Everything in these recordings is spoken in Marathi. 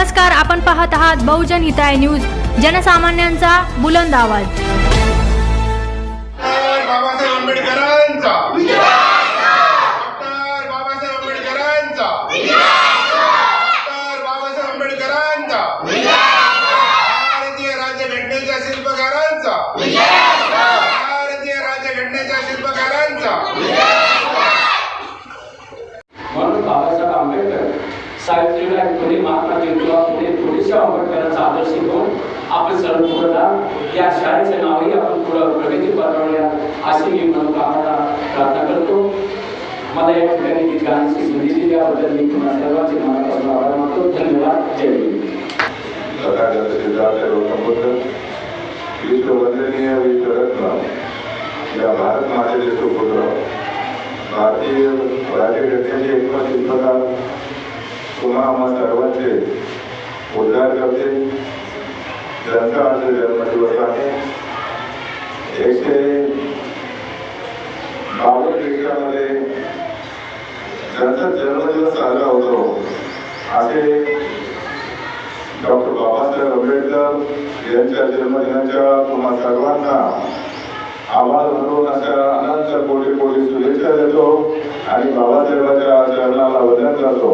नमस्कार, आपण पाहत आहात बहुजन हिताय न्यूज, जनसामान्यांचा बुलंद आवाज। बाबासाहेब आंबेडकरांचा डॉक्टर बाबासाहेब आंबेडकरांचा डॉक्टर बाबासाहेब आंबेडकरांचा भारतीय राज्यघटनेच्या शिल्पकारांचा भारतीय राज्यघटनेच्या शिल्पकारांचा। म्हणून बाबासाहेब आंबेडकर सावित्रीला पुढे महात्मा ज्योतिबा फुले थोडेसे आंबेडकरांचा आदर्श घेऊन आपण सर्व पुढे जा। या शाळेचं नावही आपण पुढे प्रगती पथावरूया असे मी मनोकामना प्रार्थना करतो। मला या ठिकाणी गीत गाण्याची संधी दिल्याबद्दल मी तुम्हा सर्वांचे मनापासून आभार मानतो। धन्यवाद। जय हिंद। विश्ववंदनीय विश्वरत्न या भारत मातेचे सुपुत्र भारतीय राज्यघटनेचे एकमत शिल्पकार तुम्हा आम्हा सर्वांचे उद्धार करते। ज्यांचा आज जन्मदिवस आहे 152 देशामध्ये ज्यांचा जन्मदिवस साजरा होतो असे डॉक्टर बाबासाहेब आंबेडकर यांच्या जन्मदिनाच्या तुम्हा सर्वांना आभार मानून अशा अनंत कोटी कोटी शुभेच्छा देतो आणि बाबासाहेबांच्या चरणाला वंदन करतो।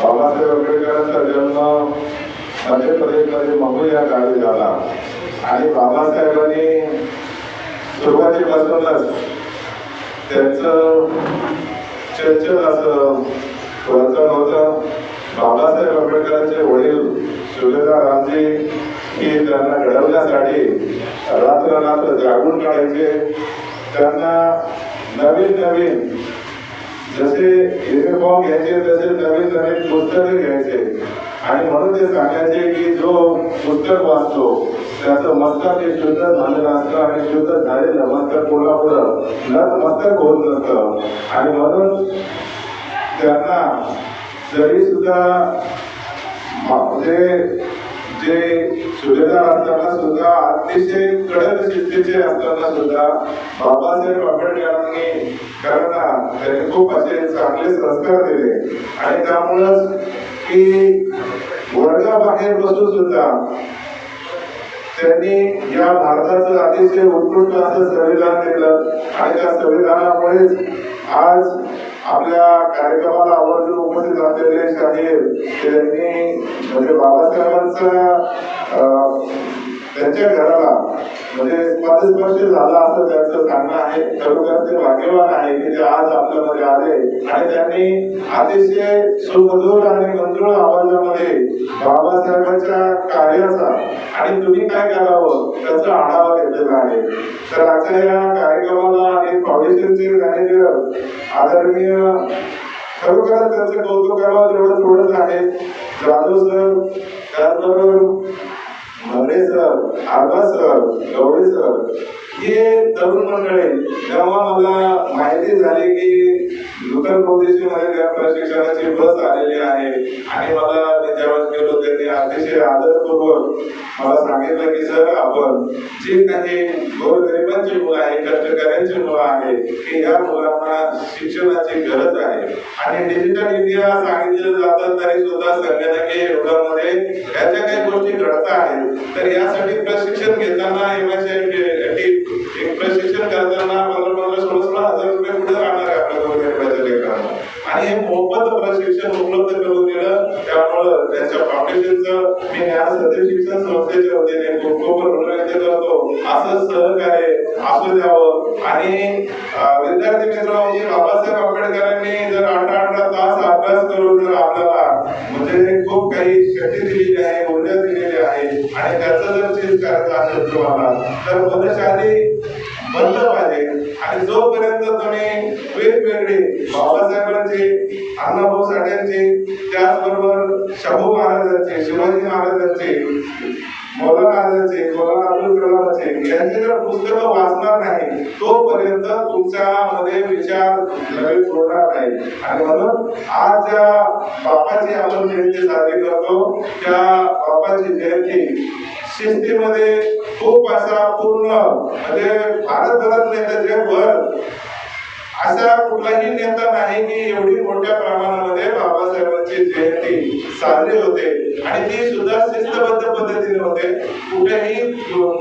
बाबासाहेब आंबेडकरांचा जन्म मध्य प्रदेशमध्ये महू या गावी झाला आणि बाबासाहेबांनी सुरुवातीपासूनच त्यांचं चर्चल असं वर्तन होतं। बाबासाहेब आंबेडकरांचे वडील सुभेदार रामजी हे त्यांना घडवण्यासाठी रात्र जागून काढायचे। त्यांना नवीन नवीन जसे युनिफॉर्म घ्यायचे तसे नवीन नवीन पुस्तके घ्यायचे आणि म्हणून ते सांगायचे की जो पुस्तक वाचतो त्याचं मस्तक हे शुद्ध झालेलं असतं आणि शुद्ध झालेलं मस्तक कोल्हापुरं मस्तक होत नसतं। आणि म्हणून त्यांना जरी सुद्धा जे सुभेदार असताना सुद्धा अतिशय कडक शिस्तीचे असताना सुद्धा बाबासाहेब आंबेडकरांनी त्यांनी खूप असे चांगले संस्कार दिले आणि त्यामुळंच की वर्गाबाहेर बसून सुद्धा त्यांनी या भारताचं अतिशय उत्कृष्ट असं संविधान दिलं आणि त्या संविधानामुळेच आज आपल्या कार्यक्रमाला आवर्जून उपस्थित असलेले शाहीर त्यांनी म्हणजे बाबासाहेबांचा त्यांच्या घराला म्हणजे पदस्पर्श झाला असं त्यांचं सांगणं आहे। खरोखर ते भाग्यवान आहे की ते आज आपल्यामध्ये आले आणि त्यांनी अतिशय सुमधुर आणि मंजुळ आवाजामध्ये बाबासाहेबांच्या कार्याचा आणि तुम्ही काय करावं त्याचा आढावा घेतलेला आहे। तर आजच्या या कार्यक्रमाला एक फाउंडेशनचे मॅनेजर आदरणीय खरोखरच त्यांचं कौतुक करावं तेवढं थोडंच आहे जाधव सर, त्याचबरोबर मरे सर, आबा सर, गवळे सर हे तरुण मंडळी जेव्हा मला माहिती झाली की नूतन मध्ये त्या प्रशिक्षणाची बस आलेली आहे आणि मला जेव्हा गेलो त्यांनी अतिशय आदरपूर्वक मला सांगितलं की सर आपण जे काही गोरगरिबांची मुलं आहे कष्टकऱ्यांची मुलं आहे की या मुलांना शिक्षणाची गरज आहे आणि डिजिटल इंडिया सांगितलं जातं तरी सुद्धा संगणकीय युगामध्ये याच्या काही गोष्टी घडत आहेत। तर यासाठी प्रशिक्षण घेताना प्रशिक्षण करताना 15,000-16,000 रुपये पुढे राहणार आहे आपल्या गोरगरिबाच्या लेकरांना आणि हे मोफत प्रशिक्षण उपलब्ध करून दिलं। त्यामुळं त्यांच्या फाउंडेशनचं मी ज्ञानसत्य शिक्षण संस्थेच्या वतीने खूप खूप ऋणविधी करतो। असं सहकार्य असू द्यावं आणि विद्यार्थी मित्रांनो की बाबासाहेब आंबेडकरांनी जर 8-8 तास अभ्यास करून जर आपल्याला म्हणजे खूप काही शक्ती दिलेली आहे, ऊर्जा दिलेली आहे आणि त्याचं जर चीज करायचं असेल तुम्हाला तर बलशाली बनलं पाहिजे। आणि जोपर्यंत तुम्ही वेगवेगळे बाबासाहेबांचे, अण्णाभाऊ साठेंचे, त्याचबरोबर शाहू महाराजांचे, शिवाजी महाराजांचे, मौलाना आझादचे, मौलाना अब्दुल कलामचे यांची जर पुस्तकं वाचणार नाही तोपर्यंत तुमच्यामध्ये विचार नवीन होणार नाही। आणि म्हणून आज ज्या बापाची आपण जयंती साजरी करतो त्या बापाची जयंती शिस्तीमध्ये खूप असा पूर्ण म्हणजे भारतभरात नाही जगभर असा कुठलाही नेता नाही की एवढी मोठ्या प्रमाणामध्ये बाबासाहेबांची त्यांची जयंती साजरी होते आणि ती सुद्धा शिस्तबद्ध पद्धतीने होते. कुठेही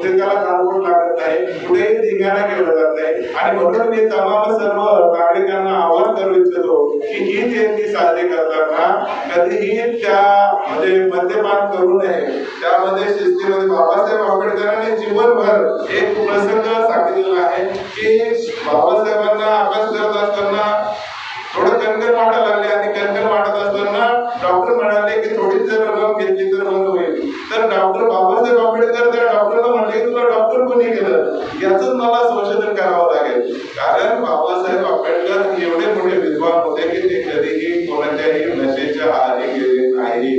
त्याला गालबोट लागत नाही, कुठेही धिंगाणा केला जात नाही. आणि म्हणून मी तमाम सर्व नागरिकांना आवाहन करू इच्छितो की ही जयंती साजरी करताना कधीही त्या म्हणजे मद्यपान करू नये. त्यामध्ये शिस्तीमध्ये बाबासाहेब आंबेडकरांनी जीवनभर एक प्रसंग सांगितलेला आहे की बाबासाहेबांना अभ्यास करत असताना थोडं कणकण वाटायला लागले आणि कणकण वाटत असताना डॉक्टर म्हणाले की थोडी जर रम घेतली तर बंद होईल. तर डॉक्टर बाबासाहेब आंबेडकर त्या डॉक्टरला म्हणले तुला डॉक्टर कोणी केलं, याच मला संशोधन करावं लागेल. कारण बाबासाहेब आंबेडकर एवढे मोठे विद्वान होते की ते कधीही कोणाच्याही नशेच्या आहारी गेले नाही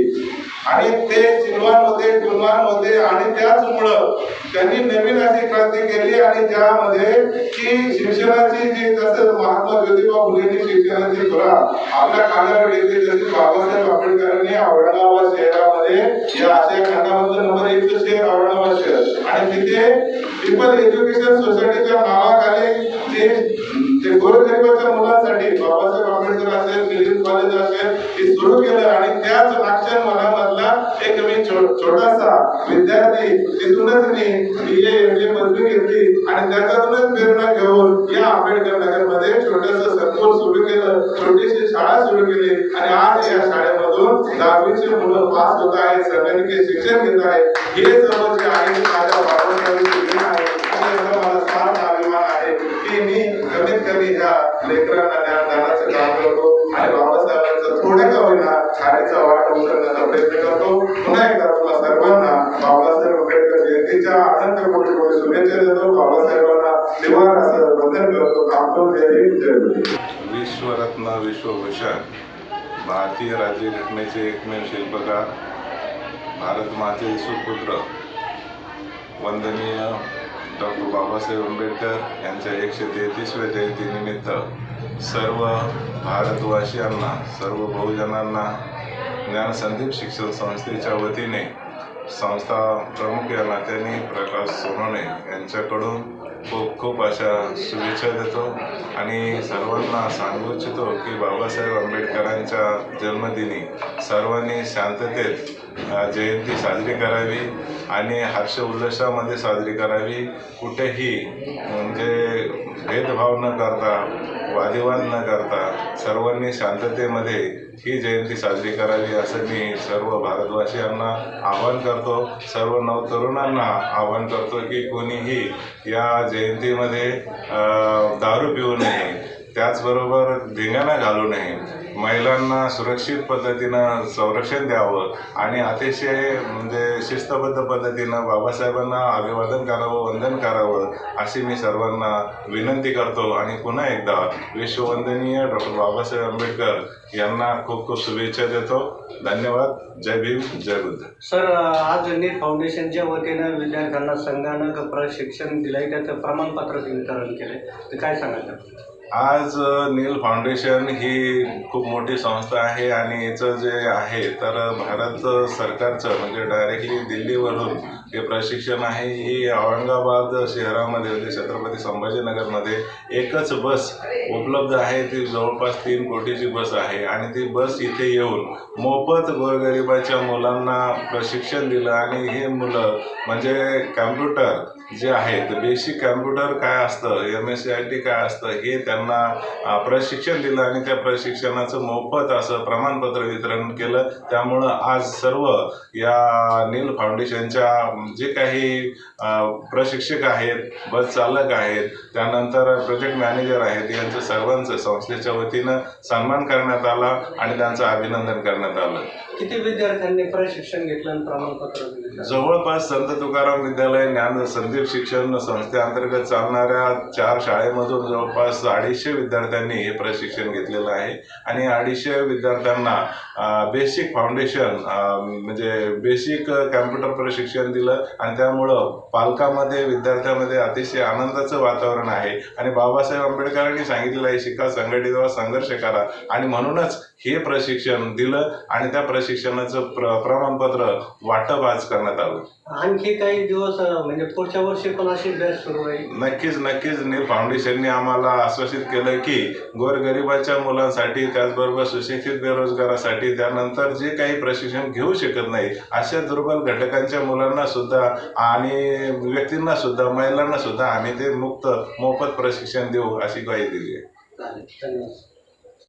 आणि ते चिन्हवान होते, गुणवान होते आणि त्याचमुळं त्यांनी नवीन अशी क्रांती केली आणि त्यामध्ये की शिक्षणाची जी जसं महात्मा ज्योतिबा फुलेंनी शिक्षणाची धुरा आपल्या खांद्यावर घेतली तशी बाबासाहेब आंबेडकरांनी औरंगाबाद शहरामध्ये या आशिया खंडामधलं नंबर 1 शहर औरंगाबाद शहर आणि तिथे पीपल एज्युकेशन सोसायटीच्या नावाखाली ते गोरगरिबाच्या मुलांसाठी बाबासाहेब आंबेडकर असेल, मिलिंद कॉलेज असेल हे सुरू केलं आणि त्याच नागपूर मनामधला एक मी छोटासा विद्यार्थी तिथूनच मी BA MA पदवी घेतली आणि त्याच्यातूनच प्रेरणा घेऊन या आंबेडकर नगर मध्ये छोटंसं संकुल सुरू केलं, छोटीशी शाळा सुरू केली आणि आज या शाळेमधून 10वीचे मुलं पास होत आहेत, संगणकीय शिक्षण घेत आहेत. हे सर्व जे आहे माझ्या बाबासाहेबांची देण आहे आणि याचा मला फार अभिमान आहे की मी कमीत कमी ह्या लेकरांना ज्ञानदानाचं काम करतो आणि बाबासाहेबांचा थोड्या का होईना शाळेचा वाटा उचलण्याचा प्रयत्न करतो. पुन्हा एकदा तुम्हा सर्वांना बाबासाहेब आंबेडकर जयंतीच्या अनंत कोटी कोटी शुभेच्छा देतो. बाबासाहेबांना निवार असं वंदन करतो. आपलं जय. विश्वरत्न विश्वभूषण भारतीय राज्यघटनेचे एकमेव शिल्पकार भारत मातेचे सुपुत्र वंदनीय डॉक्टर बाबासाहेब आंबेडकर यांच्या 133व्या जयंतीनिमित्त सर्व भारतवासियांना, सर्व बहुजनांना ज्ञानसंदीप शिक्षण संस्थेच्या वतीने संस्था प्रमुख या नात्याने प्रकाश सोनवणे यांच्याकडून खूप खूप अशा शुभेच्छा देतो आणि सर्वांना सांगू इच्छितो की बाबासाहेब आंबेडकरांच्या जन्मदिनी सर्वांनी शांततेत जयंती साजरी करावी आणि हर्ष उल्लासामध्ये साजरी करावी. कुठेही म्हणजे भेदभाव न करता, वादविवाद न करता सर्वांनी शांततेमध्ये ही जयंती साजरी करावी असं मी सर्व भारतवासियांना आवाहन करतो. सर्व नवतरुणांना आवाहन करतो की कोणीही या जयंतीमध्ये दारू पिऊ नये, त्याचबरोबर धिंगाणा घालू नये, महिलांना सुरक्षित पद्धतीनं संरक्षण द्यावं आणि अतिशय म्हणजे शिस्तबद्ध पद्धतीनं बाबासाहेबांना अभिवादन करावं, वंदन करावं अशी मी सर्वांना विनंती करतो आणि पुन्हा एकदा विश्ववंदनीय डॉक्टर बाबासाहेब आंबेडकर यांना खूप खूप शुभेच्छा देतो. धन्यवाद. जय भीम, जय बुद्ध. सर, आज नीट फाउंडेशनच्या वतीनं विद्यार्थ्यांना संगणक प्रशिक्षण दिलंय, त्याचं प्रमाणपत्र वितरण केलंय, तर काय सांगायचं? आज नील फाउंडेशन ही खूप मोठी संस्था आहे आणि याचं जे आहे तर भारत सरकारचं म्हणजे डायरेक्टली दिल्लीवरून हे प्रशिक्षण आहे. ही औरंगाबाद शहरामध्ये म्हणजे छत्रपती संभाजीनगरमध्ये एकच बस उपलब्ध आहे. ती जवळपास 3 कोटीची बस आहे आणि ती बस इथे येऊन मोफत गोरगरिबाच्या मुलांना प्रशिक्षण दिलं आणि हे मुलं म्हणजे कॅम्प्युटर जे आहेत, बेसिक कॅम्प्युटर काय असतं, MSCIT काय असतं हे त्यांना प्रशिक्षण दिलं आणि त्या प्रशिक्षणाचं मोफत असं प्रमाणपत्र वितरण केलं. त्यामुळं आज सर्व या नील फाउंडेशनच्या जे काही प्रशिक्षक आहेत, बस चालक आहेत, त्यानंतर प्रोजेक्ट मॅनेजर आहेत, यांचं सर्वांचं संस्थेच्या वतीनं सन्मान करण्यात आला आणि त्यांचं अभिनंदन करण्यात आलं. किती विद्यार्थ्यांनी प्रशिक्षण घेतलं आणि प्रमाणपत्र दिलं? जवळपास संत तुकाराम विद्यालय ज्ञान संदीप शिक्षण संस्थेअंतर्गत चालणाऱ्या 4 शाळेमधून जवळपास 250 विद्यार्थ्यांनी हे प्रशिक्षण घेतलेलं आहे आणि 250 विद्यार्थ्यांना बेसिक फाउंडेशन म्हणजे बेसिक कॅम्प्युटर प्रशिक्षण दिलं आणि त्यामुळं पालकामध्ये, विद्यार्थ्यांमध्ये अतिशय आनंदाचं वातावरण आहे आणि बाबासाहेब आंबेडकरांनी सांगितलेलं आहे शिका, संघटित व्हा, संघर्ष करा आणि म्हणूनच हे प्रशिक्षण दिलं आणि त्या प्रशिक्षणाचं प्रमाणपत्र वाटप आज करण्यात आलं. आणखी काही दिवस म्हणजे पुढच्या वर्षी पण अशी बॅच सुरू आहे. नक्कीच नील फाउंडेशनने आम्हाला आश्वासित केलं की गोरगरिबाच्या मुलांसाठी, त्याचबरोबर सुशिक्षित बेरोजगारासाठी, त्यानंतर जे काही प्रशिक्षण घेऊ शकत नाही अशा दुर्बल घटकांच्या मुलांना सुद्धा आणि व्यक्तींना सुद्धा, महिलांना सुद्धा आम्ही ते मोफत प्रशिक्षण देऊ अशी ग्वाही दिली आहे. धन्यवाद.